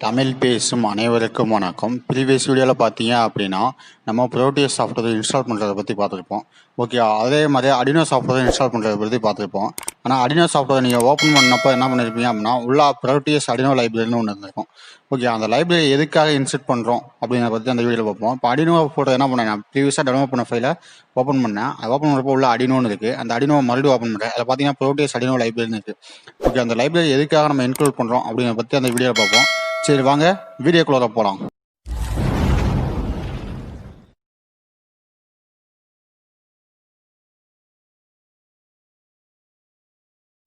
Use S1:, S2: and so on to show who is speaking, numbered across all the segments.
S1: தமிழ் பேசும் அனைவருக்கும் வணக்கம். ப்ரீவியஸ் வீடியோவில் பார்த்தீங்க அப்படின்னா நம்ம ப்ரோட்டியஸ் சாஃப்ட்வேர் இன்ஸ்டால் பண்ணுறதை பற்றி பார்த்துருப்போம். ஓகே, அதே மாதிரி அடினோ சாஃப்ட்வேர் இன்ஸ்டால் பண்ணுறதை பற்றி பார்த்துருப்போம். ஆனால் அடினோ சாஃப்ட்வேர் நீங்கள் ஓப்பன் பண்ணப்போ என்ன பண்ணியிருப்பீங்க அப்படின்னா உள்ள ப்ரோட்டியஸ் அடினோ லைப்ரரின்னு ஒன்று இருந்திருக்கும். ஓகே, அந்த லைப்ரரி எதுக்காக இன்ஸ்டால் பண்ணுறோம் அப்படிங்கிறத பற்றி அந்த வீடியோவில் பார்ப்போம். இப்போ அடினோ ஃபோட்டோ என்ன பண்ணேன், நான் ப்ரீவியஸாக டெவலப் பண்ண ஃபைலை ஓப்பன் பண்ணேன். அது ஓப்பன் பண்ணுறப்போ உள்ள அடினோன்னு இருக்குது. அந்த அடினோ மறுபடியும் ஓப்பன் பண்ணுறேன். அதில் பார்த்தீங்கன்னா ப்ரோட்டியஸ் அடினோ லைப்ரரின்னு இருக்குது. ஓகே, அந்த லைப்ரரி எதுக்காக நம்ம இன்க்ளூட் பண்ணுறோம் அப்படிங்கிறத பற்றி அந்த வீடியோவில் பார்ப்போம். சரி, வாங்க வீடியோக்குள்ள போலாம்.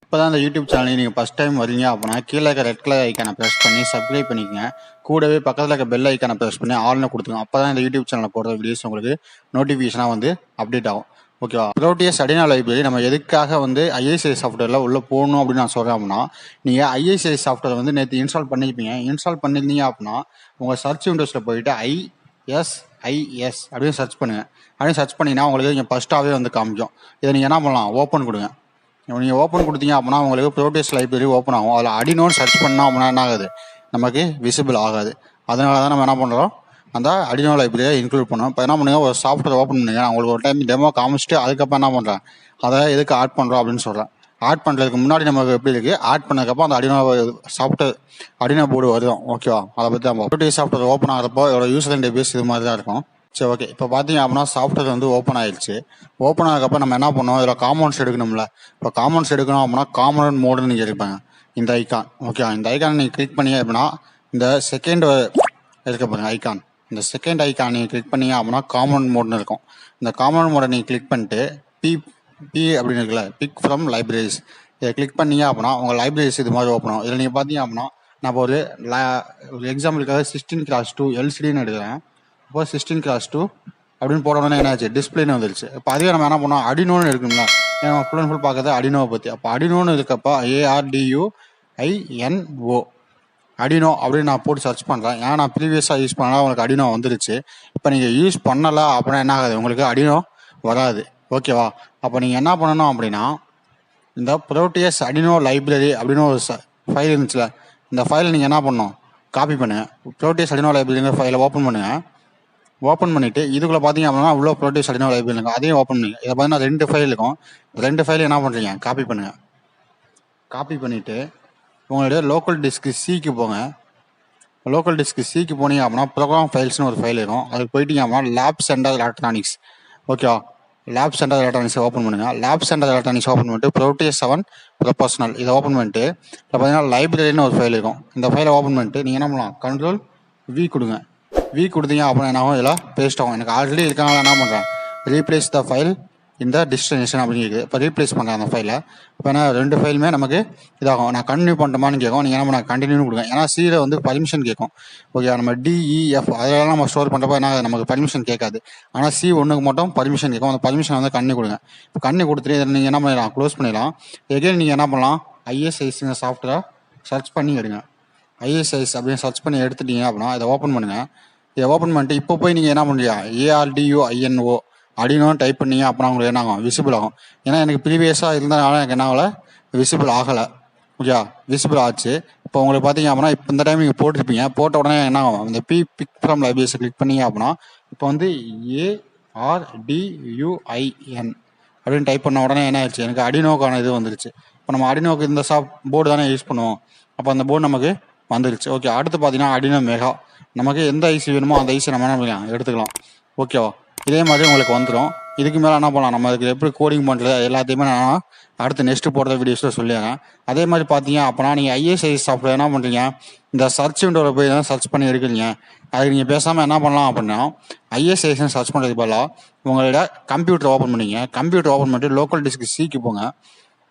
S1: இப்போதான் இந்த யூடியூப் சேனல் நீங்கள் ஃபஸ்ட் டைம் வரீங்க அப்படின்னா கீழே இருக்க ரெட் கலர் ஐக்கானை ப்ரெஸ் பண்ணி சப்ஸ்கிரைப் பண்ணிக்கங்க. கூடவே பக்கத்தில் இருக்க பெல் ஐக்கானை ப்ரெஸ் பண்ணி ஆல்னு கொடுத்துங்க. அப்போ தான் இந்த யூடியூப் சேனலில் போடுற வீடியோஸ் உங்களுக்கு நோட்டிஃபிகேஷனாக வந்து அப்டேட் ஆகும். ஓகேவா? ப்ரோட்டியஸ் அடினோ லைப்ரரி நம்ம எதுக்காக வந்து ஐஏசிஐ சாஃப்ட்வேரில் உள்ளே போகணும் அப்படின்னு நான் சொல்கிறேன் அப்படின்னா, நீங்கள் ஐஏசிஐ சாஃப்ட்வேர் வந்து நேற்று இன்ஸ்டால் பண்ணியிருப்பீங்க. இன்ஸ்டால் பண்ணியிருந்தீங்க அப்படின்னா உங்கள் சர்ச் விண்டோஸில் போயிட்டு ஐஎஸ்ஐஎஸ் அப்படின்னு சர்ச் பண்ணுங்கள். அப்படின்னு சர்ச் பண்ணிங்கன்னா உங்களுக்கு இங்கே ஃபஸ்ட்டாகவே வந்து காமிக்கும். இதை நீங்கள் என்ன பண்ணலாம், ஓப்பன் கொடுங்க. நீங்கள் ஓப்பன் கொடுத்தீங்க அப்படின்னா உங்களுக்கு ப்ரோட்டியஸ் லைப்ரரி ஓப்பன் ஆகும். அதில் அடினோன்னு சர்ச் பண்ணோம் அப்படின்னா என்ன ஆகுது, நமக்கு விசிபிள் ஆகாது. அதனால தான் நம்ம என்ன பண்ணுறோம், அந்த அடினோ லைப்ரரியை இன்க்ளூட் பண்ணோம். இப்போ என்ன பண்ணுங்க, ஒரு சாஃப்ட்வேர் ஓப்பன் பண்ணுங்க. நான் உங்களுக்கு ஒரு டைம் டெமோ காமிச்சிட்டு அதுக்கப்புறம் என்ன பண்ணுறேன், அதை எதுக்கு ஆட் பண்ணுறோம் அப்படின்னு சொல்கிறேன். ஆட் பண்ணுறதுக்கு முன்னாடி நமக்கு எப்படி இருக்குது, ஆட் பண்ணதுக்கப்புறம் அந்த அடினோ சாஃப்ட்வேர் அடினோ போர்டு வரும். ஓகேவா? அதை பற்றி நம்ம ப்ரோட்டியஸ் சாஃப்ட்வேர் ஓப்பன் ஆகிறப்போ இதோட யூசர் இன்டர்ஃபேஸ் இது மாதிரி தான் இருக்கும். சரி, ஓகே. இப்போ பார்த்தீங்க அப்படின்னா சாஃப்ட்வேர் வந்து ஓப்பன் ஆயிடுச்சு. ஓப்பன் ஆகிறப்ப நம்ம என்ன பண்ணோம், இதில் காமௌண்ட்ஸ் எடுக்கணும்ல. இப்போ காமௌண்ட்ஸ் எடுக்கணும் அப்படின்னா காமன் மோடுன்னு நீங்கள் இருப்பாங்க, இந்த ஐக்கான். ஓகே, இந்த ஐக்கான் நீங்கள் கிளிக் பண்ணி அப்படின்னா இந்த செகண்ட் இருக்க பாருங்க ஐக்கான், இந்த செகண்ட் ஐக்கான் நீங்கள் கிளிக் பண்ணீங்க அப்படின்னா காமன் மோட்னு இருக்கும். இந்த காமன் மோடை நீங்கள் கிளிக் பண்ணிட்டு பி அப்படின்னு இருக்குல்ல, பிக் ஃப்ரம் லைப்ரரிஸ், இதை கிளிக் பண்ணீங்க அப்படின்னா உங்கள் லைப்ரரிஸ் இது மாதிரி ஓப்பன் ஆகும். இதில் நீங்கள் பார்த்தீங்க அப்படின்னா நான் ஒரு எக்ஸாம்பிளுக்காக 16x2 எல்சிடின்னு எடுக்கிறேன். இப்போ 16x2 அப்படின்னு போட உடனே என்னாச்சு, டிஸ்பிளேன்னு வந்துருச்சு. இப்போ அதுவே நம்ம என்ன பண்ணோம், அடினோன்னு இருக்குங்களா, ஏன்னா ஃபுல் அண்ட் ஃபுல் பார்க்கறது அடினோவை பற்றி. அப்போ அடினோன்னு இருக்கப்போ ARDUINO அடினோ அப்படின்னு நான் போட்டு சர்ச் பண்ணுறேன். ஏன்னா நான் ப்ரீவியஸாக யூஸ் பண்ணலாம், உங்களுக்கு அடினோ வந்துருச்சு. இப்போ நீங்கள் யூஸ் பண்ணலை அப்படின்னா என்ன ஆகுது, உங்களுக்கு அடினோ வராது. ஓகேவா? அப்போ நீங்கள் என்ன பண்ணணும் அப்படின்னா இந்த ப்ரோட்டியஸ் அடினோ லைப்ரரி அப்படின்னு ஒரு ஃபைல் இருந்துச்சுல, இந்த ஃபைலை நீங்கள் என்ன பண்ணணும், காப்பி பண்ணுங்கள். ப்ரோட்டியஸ் அடினோ லைப்ரரிங்கிற ஃபைலை ஓப்பன் பண்ணுங்கள். ஓப்பன் பண்ணிவிட்டு இதுக்குள்ளே பார்த்தீங்க அப்படின்னா உள்ள ப்ரோட்டியஸ் அடினோ லைப்ரரி இருக்கும், அதையும் ஓப்பன் பண்ணுங்க. இதை பார்த்தீங்கன்னா 2 ஃபைல் இருக்கும். 2 ஃபைல் என்ன பண்ணுறீங்க, காப்பி பண்ணுங்கள். காப்பி பண்ணிவிட்டு உங்களுடைய லோக்கல் டிஸ்க் சிக்கு போங்க. லோக்கல் டிஸ்க் சிக்கு போனீங்க அப்படின்னா ப்ரோக்ராம் ஃபைல்ஸ்னு ஒரு ஃபைல் இருக்கும். அதுக்கு போயிட்டீங்க அப்படின்னா லேப் சென்டர் எலக்ட்ரானிக்ஸ். ஓகேவா? லேப் சென்டர் எலக்ட்ரானிக்ஸ் ஓப்பன் பண்ணுங்கள். லேப் சென்டர் எலக்ட்ரானிக்ஸ் ஓப்பன் பண்ணிட்டு ப்ரோட்டியஸ் 7 ப்ரொபோஷனல் இதை ஓப்பன் பண்ணிட்டு இப்போ பார்த்தீங்கன்னா லைப்ரரின்னு ஒரு ஃபைல் இருக்கும். இந்த ஃபைலை ஓப்பன் பண்ணிட்டு நீங்கள் என்ன பண்ணலாம், கண்ட்ரோல் V கொடுங்க. V கொடுத்தீங்க அப்படின்னா என்ன ஆகும், இதெல்லாம் பேஸ்ட் ஆகும். எனக்கு ஆல்ரெடி இருக்கனால என்ன பண்ணுறேன், ரீப்ளேஸ் த ஃபைல் இந்த டெஸ்டினேஷன் அப்படின்னு இருக்குது. இப்போ ரீப்ளேஸ் பண்ணுறேன் அந்த ஃபைலை. இப்போ என்ன 2 ஃபைலுமே நமக்கு இதாகும். நான் கண்டினியூ பண்ணுறோமான்னு கேட்கும். நீங்கள் என்ன பண்ண, கண்டினியூ கொடுங்க. ஏன்னா சியில் வந்து பர்மிஷன் கேட்கும். ஓகே, நம்ம DEF அதெல்லாம் நம்ம ஸ்டோர் பண்ணுறப்ப என்ன நமக்கு பர்மிஷன் கேட்காது. ஆனால் C1க்கு மட்டும் பர்மிஷன் கேட்கும். அந்த பர்மிஷன் வந்து கண்ணி கொடுங்க. இப்போ கண்ணி கொடுத்துட்டு இதில் நீங்கள் என்ன பண்ணிடலாம், க்ளோஸ் பண்ணிடலாம். எகைன் நீங்கள் என்ன பண்ணலாம், ISIS சாஃப்ட்வேரை சர்ச் பண்ணி எடுங்க. ISIS அப்படின்னு சர்ச் பண்ணி எடுத்துட்டீங்க அப்படின்னா இதை ஓப்பன் பண்ணுங்கள். இதை ஓப்பன் பண்ணிட்டு இப்போ போய் நீங்கள் என்ன பண்ணுறீங்க, ARDUINO அடினோ டைப் பண்ணீங்க அப்படின்னா உங்களுக்கு என்ன ஆகும், விசிபிள் ஆகும். ஏன்னா எனக்கு ப்ரீவியஸாக இருந்ததுனால எனக்கு என்ன ஆகலை, விசிபிள் ஆகலை. ஓகே, விசிபிள் ஆச்சு. இப்போ உங்களுக்கு பார்த்தீங்க அப்படின்னா இப்போ இந்த டைம் நீங்கள் போட்டிருப்பீங்க, போட்ட உடனே என்ன ஆகும், இந்த பிக் ஃப்ரம் லைப்ரரிஸை கிளிக் பண்ணீங்க அப்படின்னா இப்போ வந்து ARDUIN அப்படின்னு டைப் பண்ண உடனே என்ன ஆயிடுச்சு, எனக்கு அடினோக்கான இது வந்துருச்சு. இப்போ நம்ம அடினோக்கு இந்த போர்டு தானே யூஸ் பண்ணுவோம், அப்போ அந்த போர்டு நமக்கு வந்துருச்சு. ஓகே, அடுத்து பார்த்தீங்கன்னா அடினோ மெகா. நமக்கு எந்த ஐசி வேணுமோ அந்த ஐசி நம்ம என்ன பண்ணலாம், எடுத்துக்கலாம். ஓகேவா? இதே மாதிரி உங்களுக்கு வந்துடும். இதுக்கு மேலே என்ன பண்ணலாம், நம்ம அதுக்கு எப்படி கோடிங் பண்ணுறது எல்லாத்தையுமே நான் அடுத்து நெக்ஸ்ட்டு போடுற வீடியோஸில் சொல்லிடுறேன். அதே மாதிரி பார்த்தீங்க அப்படின்னா நீங்கள் ISIS சாஃப்ட்வேர் என்ன பண்ணுறீங்க, இந்த சர்ச் விண்டோவில் போய் தான் சர்ச் பண்ணி எடுக்கிறீங்க. அதுக்கு நீங்கள் பேசாமல் என்ன பண்ணலாம் அப்படின்னா ISIS சர்ச் பண்ணுறதுக்கு பதிலாக உங்களோட கம்ப்யூட்டர் ஓப்பன் பண்ணிங்க. கம்ப்யூட்டர் ஓப்பன் பண்ணிட்டு லோக்கல் டிஸ்க் சிக்கு போங்க.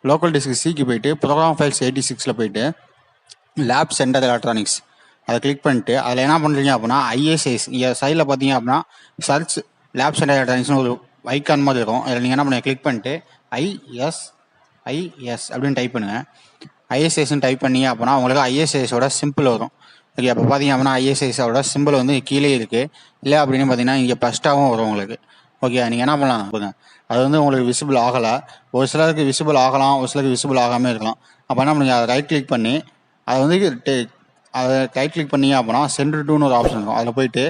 S1: லோக்கல் டிஸ்க் சிக்கு போயிட்டு ப்ரோக்ராம் ஃபைல்ஸ் 86 போயிட்டு லேப் சென்டர் எலக்ட்ரானிக்ஸ் அதை கிளிக் பண்ணிட்டு அதில் என்ன பண்ணுறீங்க அப்படின்னா ISIS இங்கே சைடில் பார்த்தீங்க அப்படின்னா சர்ச் லேப் சென்டர் எலக்ட்ரானிக்ஸ்னு ஒரு ஐக்கான் மாதிரி இருக்கும். அதில் நீங்கள் என்ன பண்ணுங்க, கிளிக் பண்ணிட்டு ISIS அப்படின்னு டைப் பண்ணுங்கள். ISISன்னு டைப் பண்ணீங்க அப்படின்னா உங்களுக்கு ISISஓட சிம்பிள் வரும். ஓகே, அப்போ பார்த்தீங்க அப்படின்னா ISISஓட சிம்பிள் வந்து கீழே இருக்குது. இல்லை அப்படின்னு பார்த்தீங்கன்னா இங்கே ப்ளஸ்டாகவும் வரும் உங்களுக்கு. ஓகே, நீங்கள் என்ன பண்ணலாம் பாருங்க, அது வந்து உங்களுக்கு விசிபிள் ஆகலை. ஒரு சிலருக்கு விசிபிள் ஆகலாம், ஒரு சிலருக்கு விசிபிள் ஆகாமல் இருக்கலாம். அப்போ என்ன பண்ணுங்க, அதை ரைட் கிளிக் பண்ணி அதை வந்து அதை ரைட் கிளிக் பண்ணீங்க அப்படின்னா சென்டர் டூன்னு ஒரு ஆப்ஷன் இருக்கும். அதில் போயிட்டு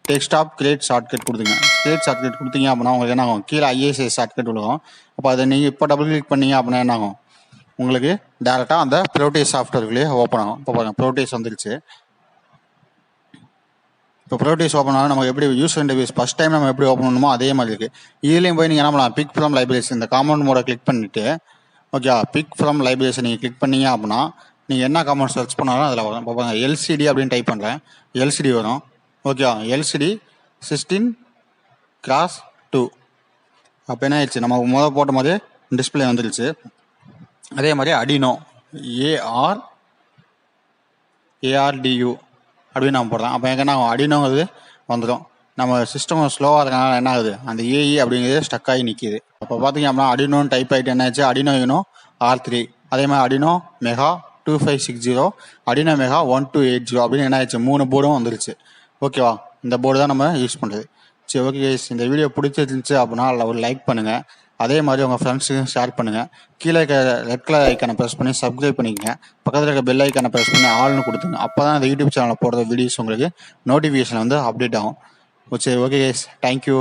S1: டெஸ்க்டாப் கிரியேட் ஷார்ட்கட் கொடுத்துங்க. கிரியேட் ஷார்ட்கட் கொடுத்தீங்க அப்படின்னா உங்களுக்கு என்ன ஆகும், கீழே ஐஏஎஸ் ஷார்ட்கட் விழுகும். அப்போ அதை நீங்கள் இப்போ டபுள் கிளிக் பண்ணீங்க அப்படின்னா என்ன ஆகும், உங்களுக்கு டேரெக்டாக அந்த ப்ரோட்டேஸ் சாஃப்ட்வேர்க்குள்ளேயே ஓப்பன் ஆகும். இப்போ பாருங்கள் ப்ரோட்டேஸ் வந்துருச்சு. இப்போ ப்ரோட்டேஸ் ஓப்பன் ஆனால் நமக்கு எப்படி யூசர் இன்டர்ஃபேஸ் ஃபஸ்ட் டைம் நம்ம எப்படி ஓப்பன் பண்ணணுமோ அதே மாதிரி இருக்குது. இதுலேயும் போய் நீங்கள் என்ன பண்ணலாம், பிக் ஃப்ரம் லைப்ரரிஸ் இந்த காமன் மோடை கிளிக் பண்ணிவிட்டு ஓகே பிக் ஃப்ரம் லைப்ரரிஸை நீங்கள் கிளிக் பண்ணீங்க அப்படின்னா நீங்கள் என்ன காமன் சர்ச் பண்ணாலும் அதில் வரும். இப்போ பாருங்கள் எல்சிடி அப்படின்னு டைப் பண்ணுறேன், எல்சிடி வரும். Okay LCD 16x2. அப்போ என்ன ஆயிடுச்சு, நம்ம முதல் போட்ட மாதிரி டிஸ்பிளே வந்துருச்சு. அதே மாதிரி அடினோ ARDU அப்படின்னு நம்ம போடுறோம். அப்போ எங்கே என்ன ஆகும், அடினோங்கிறது வந்துடும். நம்ம சிஸ்டம் ஸ்லோவாக இருக்கனால என்ன ஆகுது, அந்த ஏஇ அப்படிங்கிறது ஸ்டக் ஆகி நிற்கிது. அப்போ பார்த்தீங்க அப்படின்னா அடினோன்னு டைப் ஆகிட்டு என்ன ஆச்சு, அடினோ யூனோ R3, அதே மாதிரி அடினோ மெகா 2560, அடினோ மெகா 1280 அப்படின்னு என்ன ஆயிடுச்சு, 3 போர்டும் வந்துருச்சு. ஓகேவா, இந்த போர்டு தான் நம்ம யூஸ் பண்ணுறது. சரி ஓகே கைஸ், இந்த வீடியோ பிடிச்சிருந்துச்சு அப்படின்னா ஒரு லைக் பண்ணுங்கள். அதே மாதிரி உங்கள் ஃப்ரெண்ட்ஸுக்கும் ஷேர் பண்ணுங்கள். கீழே இருக்க ரெட் கலர் ஐக்கானை ப்ரெஸ் பண்ணி சப்ஸ்கிரைப் பண்ணிக்கங்க. பக்கத்தில் இருக்க பெல் ஐக்கானை ப்ரெஸ் பண்ணி ஆல்னு கொடுத்துங்க. அப்போ தான் இந்த யூடியூப் சேனலில் போடுற வீடியோஸ் உங்களுக்கு நோட்டிஃபிகேஷன் வந்து அப்டேட் ஆகும். சரி ஓகே கைஸ், தேங்க்யூ.